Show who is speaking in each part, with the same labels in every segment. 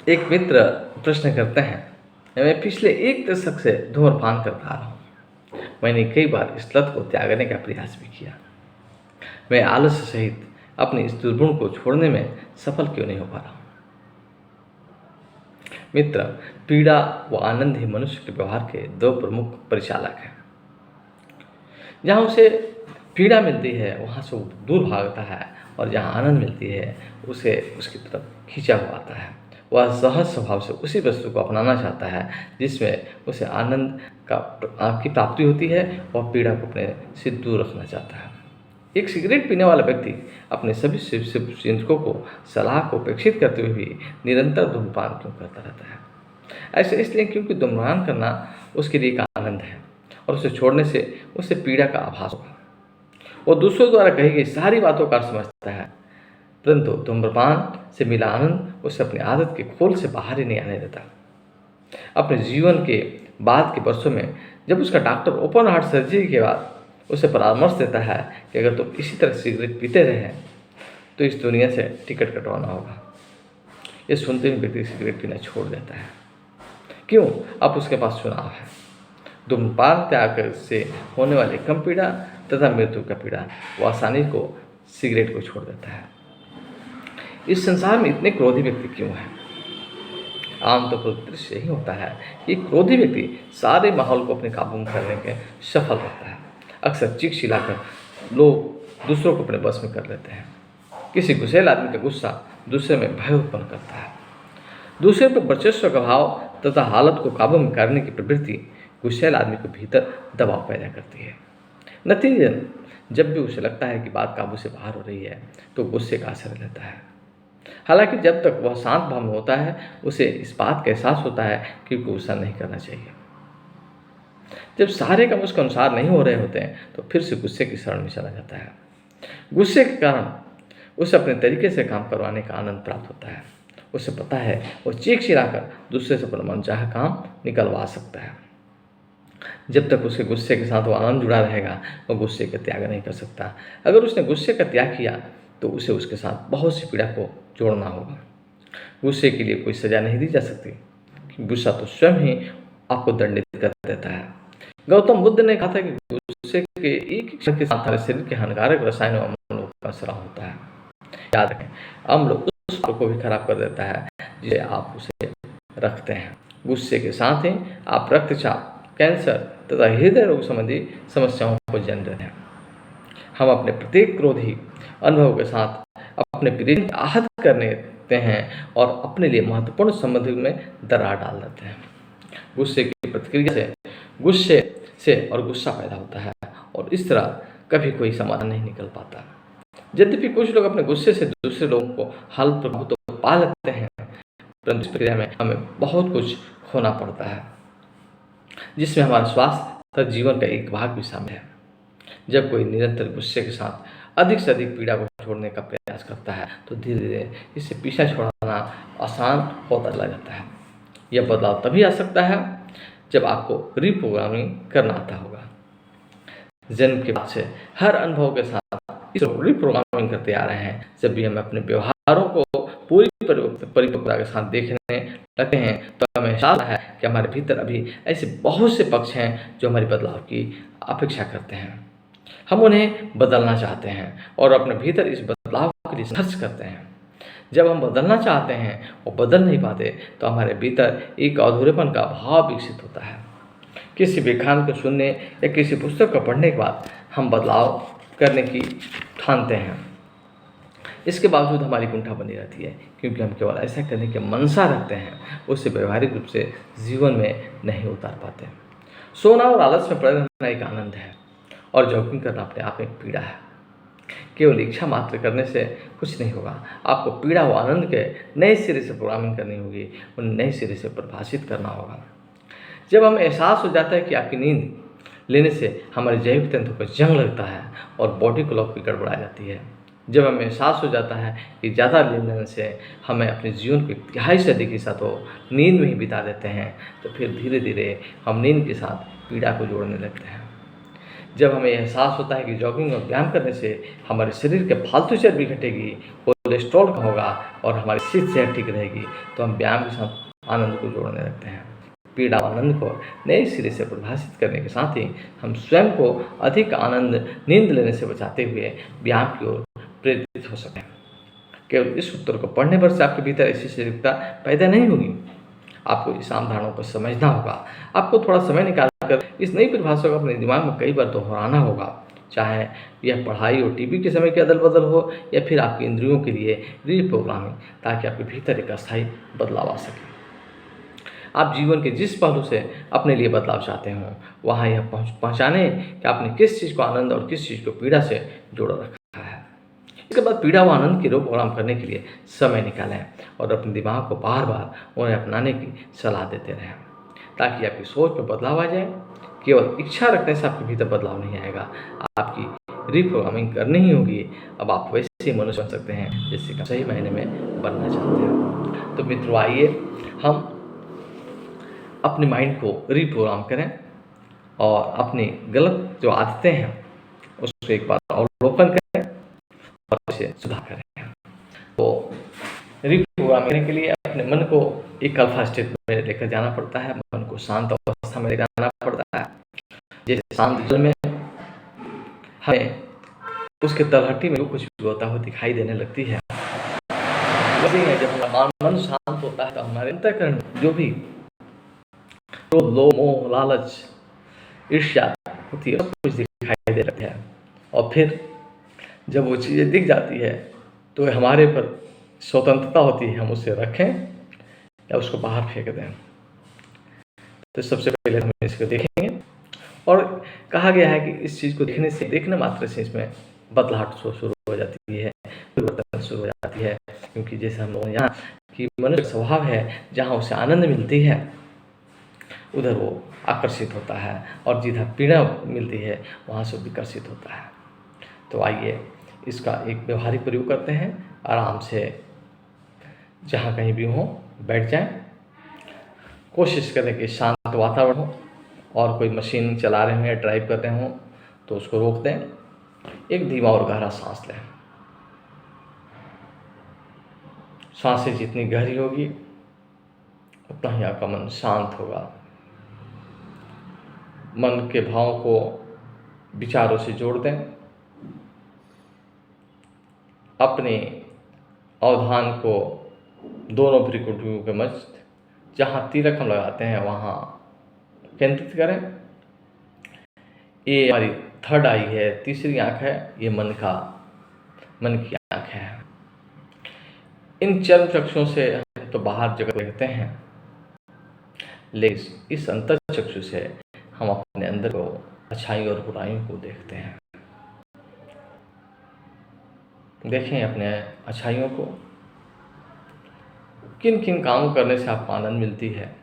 Speaker 1: एक मित्र प्रश्न करते हैं, मैं पिछले 1 दशक से धूम्रपान करता आ रहा हूँ। मैंने कई बार इस लत को त्यागने का प्रयास भी किया। मैं आलस्य सहित अपने इस दुर्गुण को छोड़ने में सफल क्यों नहीं हो पा रहा हूँ? मित्र, पीड़ा व आनंद ही मनुष्य के व्यवहार के 2 प्रमुख परिचालक हैं। जहाँ उसे पीड़ा मिलती है वहाँ से वो दूर भागता है, और जहाँ आनंद मिलती है उसे उसकी तरफ खींचा हुआ आता है। वह सहज स्वभाव से उसी वस्तु को अपनाना चाहता है जिसमें उसे आनंद की प्राप्ति होती है, और पीड़ा को अपने से दूर रखना चाहता है। एक सिगरेट पीने वाला व्यक्ति अपने सभी शुभचिंतकों को सलाह को उपेक्षित करते हुए भी निरंतर धूम्रपान क्यों करता रहता है? ऐसा इसलिए क्योंकि धूम्रपान करना उसके लिए एक आनंद है, और उसे छोड़ने से उसे पीड़ा का आभास होगा। वो दूसरों द्वारा कही गई सारी बातों का समझता है, परंतु धूम्रपान से मिला आनंद उसे अपनी आदत के खोल से बाहर ही नहीं आने देता। अपने जीवन के बाद के वर्षों में जब उसका डॉक्टर ओपन हार्ट सर्जरी के बाद उसे परामर्श देता है कि अगर तुम इसी तरह सिगरेट पीते रहे तो इस दुनिया से टिकट कटवाना होगा, ये सुनते ही व्यक्ति सिगरेट पीना छोड़ देता है। क्यों? अब उसके पास चुनाव है। धूम्रपान त्याग से होने वाली कम पीड़ा तथा मृत्यु का पीड़ा वो आसानी को सिगरेट को छोड़ देता है। इस संसार में इतने क्रोधी व्यक्ति क्यों हैं? आमतौर पर दृश्य यही होता है कि क्रोधी व्यक्ति सारे माहौल को अपने काबू में करने के सफल रहता है। अक्सर चीख चिल्लाकर लोग दूसरों को अपने बस में कर लेते हैं। किसी गुस्सैल आदमी का गुस्सा दूसरे में भय उत्पन्न करता है। दूसरे पर वर्चस्व का भाव तथा हालत को काबू में करने की प्रवृत्ति गुस्सैल आदमी को भीतर दबाव पैदा करती है। नतीजतन जब भी उसे लगता है कि बात काबू से बाहर हो रही है तो गुस्से का असर लेता है। हालांकि जब तक वह शांत भाव में होता है उसे इस बात का एहसास होता है कि गुस्सा नहीं करना चाहिए। जब सारे काम उसके अनुसार नहीं हो रहे होते हैं तो फिर से गुस्से की शरण में चला जाता है। गुस्से के कारण उसे अपने तरीके से काम करवाने का आनंद प्राप्त होता है। उसे पता है वो चीख चिल्लाकर दूसरे से अपना मनचाहा काम निकलवा सकता है। जब तक उसके गुस्से के साथ वो आनंद जुड़ा रहेगा वो गुस्से का त्याग नहीं कर सकता। अगर उसने गुस्से का त्याग किया तो उसे उसके साथ बहुत सी पीड़ा को जोड़ना होगा। गुस्से के लिए कोई सजा नहीं दी जा सकती। गुस्सा तो स्वयं ही आपको दंडित कर देता है। गौतम बुद्ध ने कहा था कि गुस्से के एक ही क्षण के साथ हमारे शरीर के हानिकारक रसायनों और अम्लों का स्राव होता है। याद रखें, अम्ल उस को भी खराब कर देता है जिसे आप उसे रखते हैं। गुस्से के साथ ही आप रक्तचाप, कैंसर तथा हृदय रोग संबंधी समस्याओं को जन्म देते हैं। हम अपने प्रत्येक क्रोधी अनुभव के साथ अपने प्रिय आहत करने देते हैं और अपने लिए महत्वपूर्ण संबंध में दरार डाल देते हैं। गुस्से की प्रतिक्रिया से गुस्सा पैदा होता है, और इस तरह कभी कोई समाधान नहीं निकल पाता। यद्यपि कुछ लोग अपने गुस्से से दूसरे लोगों को हाल प्रभाव तो पा लेते हैं, परंतु इस प्रक्रिया में हमें बहुत कुछ खोना पड़ता है, जिसमें हमारा स्वास्थ्य तथा जीवन का एक भाग भी शामिल है। जब कोई निरंतर गुस्से के साथ अधिक से अधिक पीड़ा को छोड़ने का प्रयास करता है तो धीरे धीरे इससे पीछा छोड़ाना आसान होता चला जाता है। यह बदलाव तभी आ सकता है जब आपको रिप्रोग्रामिंग करना आता होगा। जन्म के बाद से हर अनुभव के साथ इस रिप्रोग्रामिंग करते आ रहे हैं। जब भी हम अपने व्यवहारों को पूरी परिपक्वता के साथ देखने लगते हैं तो हमें एहसास है कि हमारे भीतर अभी ऐसे बहुत से पक्ष हैं जो हमारी बदलाव की अपेक्षा करते हैं। हम उन्हें बदलना चाहते हैं और अपने भीतर इस बदलाव के लिए संघर्ष करते हैं। जब हम बदलना चाहते हैं और बदल नहीं पाते तो हमारे भीतर एक अधूरेपन का भाव विकसित होता है। किसी व्याख्यान को सुनने या किसी पुस्तक को पढ़ने के बाद हम बदलाव करने की ठानते हैं। इसके बावजूद हमारी कुंठा बनी रहती है क्योंकि हम केवल ऐसा करने की मनसा रखते हैं, उसे व्यवहारिक रूप से जीवन में नहीं उतार पाते। सोना और आलस में पड़े रहना एक आनंद है और जॉगिंग करना अपने आप में एक पीड़ा है। केवल इच्छा मात्र करने से कुछ नहीं होगा। आपको पीड़ा व आनंद के नए सिरे से प्रोग्रामिंग करनी होगी, उन्हें नए सिरे से परिभाषित करना होगा। जब हमें एहसास हो जाता है कि आपकी नींद लेने से हमारे जैविक तंत्र को जंग लगता है और बॉडी क्लॉक भी गड़बड़ा जाती है, जब हमें एहसास हो जाता है कि ज़्यादा लेने से हमें अपने जीवन को एक तिहाई से अधिक हिस्सा तो नींद में ही बिता देते हैं, तो फिर धीरे धीरे हम नींद के साथ पीड़ा को जोड़ने लगते हैं। जब हमें एहसास होता है कि जॉगिंग और व्यायाम करने से हमारे शरीर के फालतू चर्बी घटेगी, हो कोलेस्ट्रॉल कम होगा और हमारी सेहत ठीक रहेगी। तो हम व्यायाम के साथ आनंद को जोड़ने लगते हैं। पीड़ा और आनंद को नए सिरे से परिभाषित करने के साथ ही हम स्वयं को अधिक आनंद नींद लेने से बचाते हुए व्यायाम की ओर प्रेरित हो सकते हैं। केवल इस उत्तर को पढ़ने पर से आपके भीतर ऐसी सजगता पैदा नहीं होगी। आपको इस अवधारणाओं को समझना होगा। आपको थोड़ा समय निकालकर इस नई परिभाषा को अपने दिमाग में कई बार दोहराना होगा, चाहे यह पढ़ाई और टीवी के समय की अदल बदल हो या फिर आपकी इंद्रियों के लिए रीप्रोग्रामिंग, ताकि आपके भीतर एक अस्थायी बदलाव आ सके। आप जीवन के जिस पहलू से अपने लिए बदलाव चाहते हो, वहाँ यह पहचाने कि आपने किस चीज़ को आनंद और किस चीज़ को पीड़ा से जोड़ रखा है। इसके बाद पीड़ा व आनंद की प्रोग्राम करने के लिए समय निकालें और अपने दिमाग को बार बार उन्हें अपनाने की सलाह देते रहें, ताकि आपकी सोच में बदलाव आ जाए। केवल इच्छा रखने से आपके भीतर बदलाव नहीं आएगा, आपकी रीप्रोग्रामिंग करनी ही होगी। अब आप वैसे ही मनुष्य बन सकते हैं जैसे कि सही मायने में बनना चाहते हैं। तो मित्रों, आइए हम अपने माइंड को रीप्रोग्राम करें और अपनी गलत जो आदतें हैं उसको एक बार अवलोकन करें और इसे सुधार करें। तो रीप्रोग्राम करने के लिए अपने मन को एक अल्फा स्टेट में लेकर जाना पड़ता है, मन को शांत अवस्था में लेकर जाना पड़ता है। जैसे शांत जल में हमें उसके तलहटी में जो कुछ भी होता है दिखाई देने लगती है। वैसे ही जब हमारा मन शांत होता है तो हमारे अंतःकरण जो भी क्रोध, लोभ, मोह, लालच, ईर्ष्या होती है सब कुछ दिखाई दे रहा है। और फिर जब वो चीज़ें दिख जाती है तो हमारे पर स्वतंत्रता होती है, हम उसे रखें या उसको बाहर फेंक दें। तो सबसे पहले हम इसको देखेंगे और कहा गया है कि इस चीज़ को देखने से, देखने मात्र से इसमें बदलाहट शुरू हो जाती है, परिवर्तन शुरू हो जाती है। क्योंकि जैसे हम लोग यहाँ कि मनुष्य स्वभाव है, जहाँ उसे आनंद मिलती है उधर वो आकर्षित होता है और जिधर पीड़ा मिलती है वहाँ से विकर्षित होता है। तो आइए इसका एक व्यवहारिक प्रयोग करते हैं। आराम से जहाँ कहीं भी हो बैठ जाएं। कोशिश करें कि शांत वातावरण हो और कोई मशीन चला रहे हों या ड्राइव कर रहे हों तो उसको रोक दें। एक धीमा और गहरा सांस लें। सांसें जितनी गहरी होगी उतना ही आपका मन शांत होगा। मन के भावों को विचारों से जोड़ दें। अपने अवधान को दोनों भ्रुकुटियों के मध्य जहाँ तिलक हम लगाते हैं वहाँ केंद्रित करें। ये हमारी थर्ड आई है, तीसरी आँख है, ये मन की आँख है। इन चर्म चक्षुओं से हम तो बाहर जगत देखते हैं, लेकिन इस अंतर चक्षु से हम अपने अंदर को, अच्छाई और बुराइयों को देखते हैं। देखें अपने अच्छाइयों को, किन किन कामों करने से आपको आनंद मिलती है,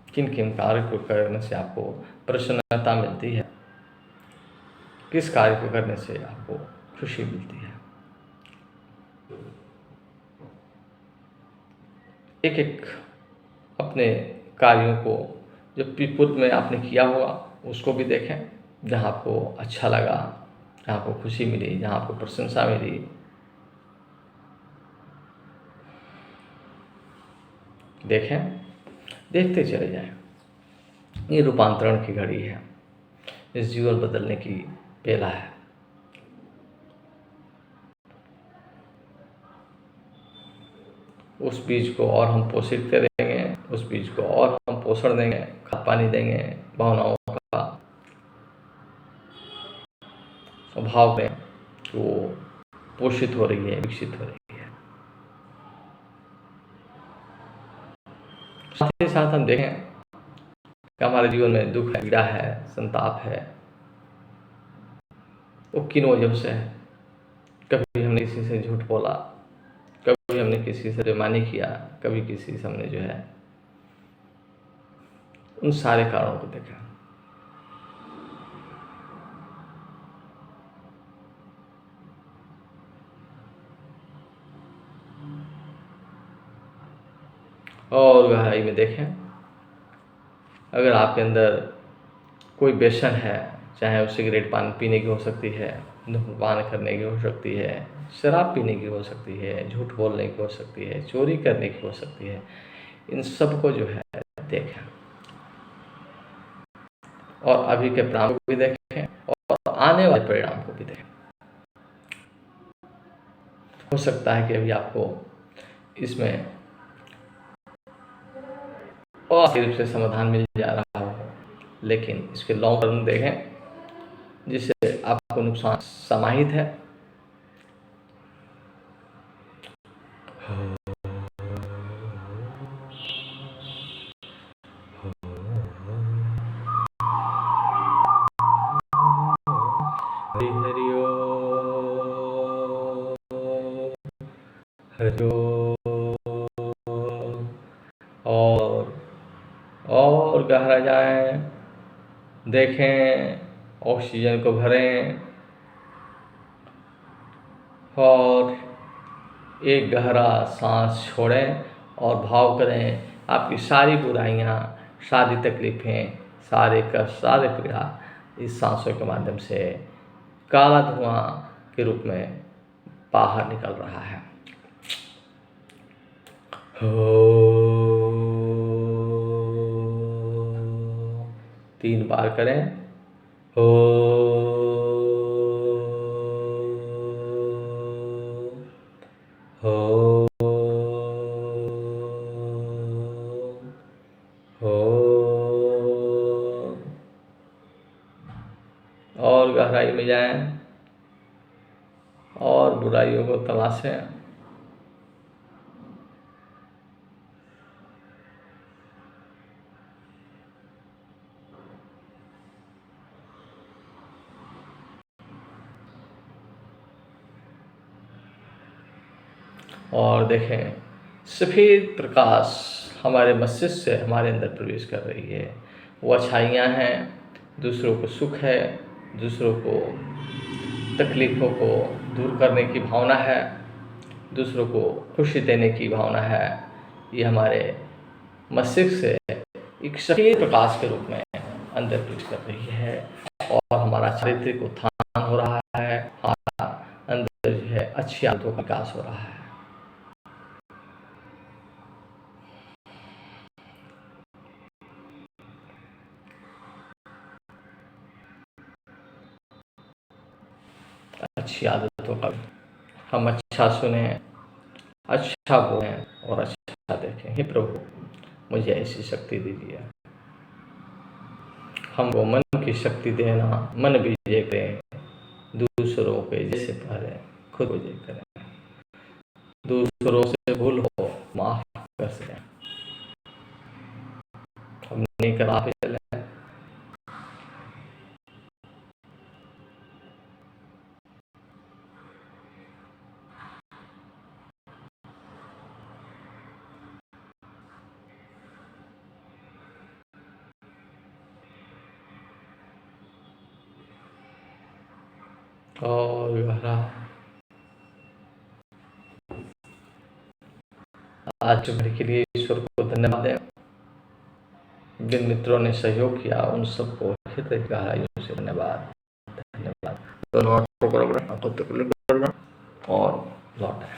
Speaker 1: किन किन कार्य को करने से आपको प्रसन्नता मिलती है, किस कार्य को करने से आपको खुशी मिलती है। एक एक अपने कार्यों को जो पूर्व में आपने किया होगा उसको भी देखें, जहाँ आपको अच्छा लगा, जहाँ आपको खुशी मिली, जहाँ आपको प्रशंसा मिली। देखें, देखते चले जाएं। ये रूपांतरण की घड़ी है, इस जीवन बदलने की बेला है। उस बीज को और हम पोषित करेंगे, उस बीज को और हम पोषण देंगे, खाद पानी देंगे, भावनाओं का स्वभाव में वो पोषित हो रही है, विकसित हो रही है। साथ ही साथ हम देखें कि हमारे जीवन में दुख है, पीड़ा है, संताप है, वो किन वजहों से है। कभी हमने किसी से झूठ बोला, कभी हमने किसी से बेईमानी किया, कभी किसी से हमने जो है, उन सारे कारणों को देखा। और गहराई में देखें, अगर आपके अंदर कोई व्यसन है, चाहे वो सिगरेट पान पीने की हो सकती है, धूम्रपान करने की हो सकती है, शराब पीने की हो सकती है, झूठ बोलने की हो सकती है, चोरी करने की हो सकती है। इन सब को जो है देखें और अभी के परिणाम को भी देखें और आने वाले परिणाम को भी देखें। हो सकता है कि अभी आपको इसमें अस्थायी रूप से समाधान मिल जा रहा हो, लेकिन इसके लॉन्ग टर्म देखें जिससे आपको नुकसान समाहित है। हरि हरि हरि और गहरा जाएं, देखें, ऑक्सीजन को भरें और एक गहरा सांस छोड़ें और भाव करें आपकी सारी बुराइयां, सारी तकलीफ़ें, सारे कष्ट, सारे पीड़ा इस सांसों के माध्यम से काला धुआं के रूप में बाहर निकल रहा है। हो 3 बार करें। हो हो हो और गहराई में जाएं और बुराइयों को तलाशें। और देखें सफ़ेद प्रकाश हमारे मस्तिष्क से हमारे अंदर प्रवेश कर रही है। वो अच्छाइयाँ हैं, दूसरों को सुख है, दूसरों को तकलीफ़ों को दूर करने की भावना है, दूसरों को खुशी देने की भावना है। ये हमारे मस्तिष्क से एक सफ़ेद प्रकाश के रूप में अंदर प्रवेश कर रही है और हमारा चारित्रिक उत्थान हो रहा है। हमारा अंदर जो है अच्छी आदतों का विकास हो रहा है। अच्छी आदतों का हम अच्छा सुने, अच्छा बोलें और अच्छा देखें। हे प्रभु, मुझे ऐसी शक्ति दीजिए। हमको मन की शक्ति देना, मन विजय करें, दूसरों के जैसे करें, खुद को विजय करें। दूसरों से भूल हो माफ कर सकें, हम नहीं करा पे चले। और गहरा आज भर के लिए ईश्वर को धन्यवाद दें। जिन मित्रों ने सहयोग किया उन सबको हृदय गहराइयों से धन्यवाद। धन्यवाद। दोनों और लौट आए।